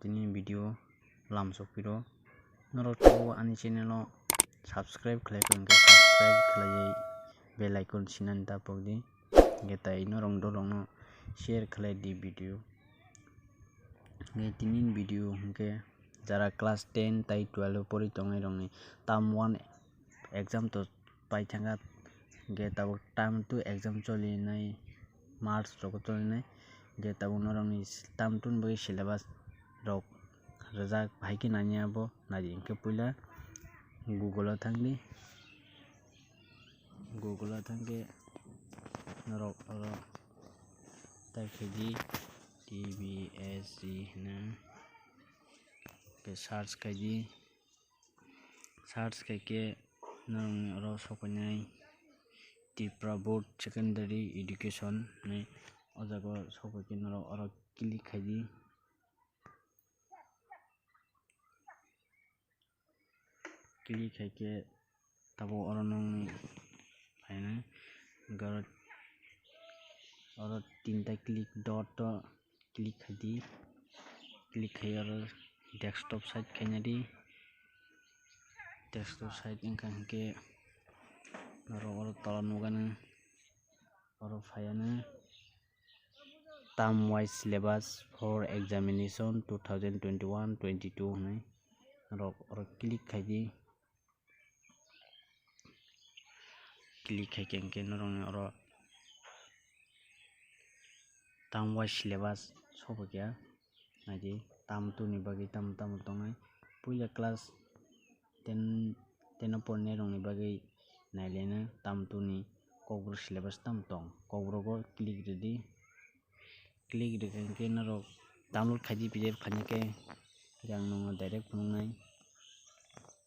tini video lamsokpiro norok tabu ani channel o subscribe khlaiko hingke subscribe khlaiui bell icon sinani tapokdi hingke tai norok dologno share khlai di video tini video hingke jara class 10 tai 12 pori tongnai rokni term 1 exam to paithaka hingke tabuk term 2 exam cholinai march rok cholinai hingke tabuk norokni term 2 ni bagui syllabus rok rijak Bahaikhe nani abo nai hingke puila google o thangke norok oro type khaidi TBSE hina search khaidi search khaike norokni oro sokainai Tripura board secondary education hinui o jaga sokaikhe norok oro click khaidi click khaike tabo oro nongni phainai oro tinta click dot o click khaidi click khai oro desktop site khainadi desktop site wngkha hingke norok oro tola nukano oro phaiyano term wise syllabus for examination 2021-22 hinui norok oro click khaidi click khaike hingke norokni oro term wise syllabus sopaikha naidi term 2 ni bagui tamo tongnai puila class 10 o porinai rokni bagui nailai no term 2 ni kokborok syllabus tamo tong kokborogo click ridi click rika hingke norok download khaidi pdf khainai yang nongo direct phunuknai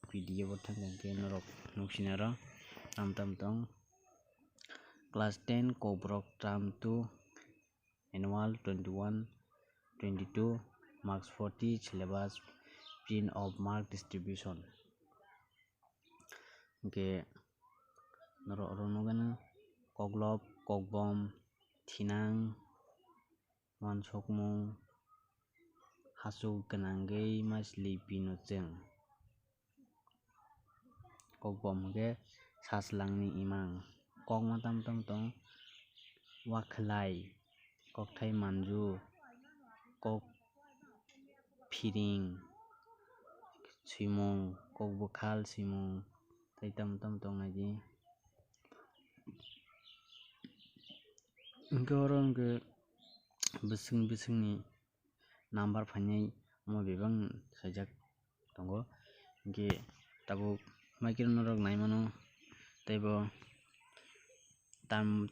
pdf o thangka hingke norok nuksinai oro tamo tong class 10 kokborok term 2 annual 21-22 marks 40 syllabus print of mark distribution hingke norok oro nukgano koklop kokbom thinang uansukmung hachok gwnangui maichwli binochong kokbom hingke sachlangni imang kokma tamo tongo wakhwlai kokthai manju kok phiring swimung kok bwkhal swimung tai tamo tongnai hingke oro hingke bwswngni number phainai omo bebang saijak tongo hingke tabuk maikhai norok naimano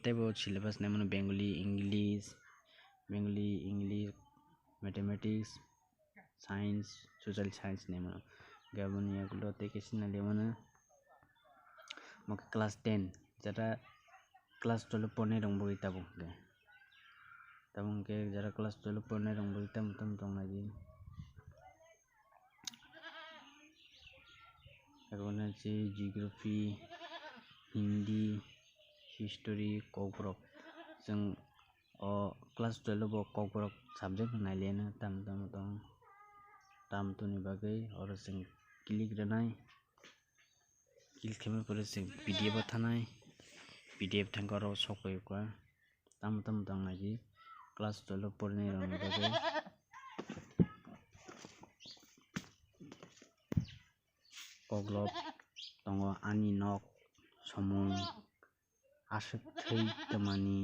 teibo syllabus naimano bengali english mathematics science social science naimano hingke aboni yagulo tei kaisa nailiya mano class 10 jara class 12 porinai rokni bagui tabuk hingke jara class 12 porinai rokni bagui tamo tongnai aboni geography hindi history kokborok jeng o class 12 o kokborok subject no nailaiano tamo tongo term 2 ni bagui oro chwng click rwnai click khaimai pore chwng pdf o thanai pdf thangka oro sokaika tamo tongnai class 12 porinai rokni bagui koklop tongo ani nok somung aswk thai tmani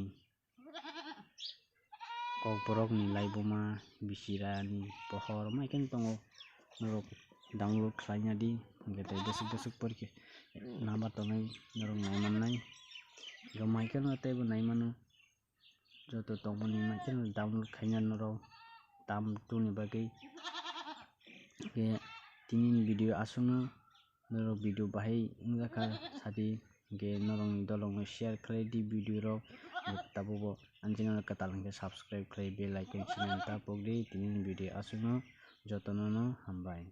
kokborokni laibuma bisirani pohor maikhai tongo norok download khlainadi hingke tai bwswk porikha number tongnai norok naimannai maikhai no teibo naimano joto tongmani maikhai no download khaina norok term 2 ni bagui hingke tini ni video asukno norok video bahai wngjaka sati hingke norokni dologno share khlai di video rok tabobo ani channel kwtal hingke subscribe khlai bell icon sinani tapokdi tini ni video asukno jotonono hambai।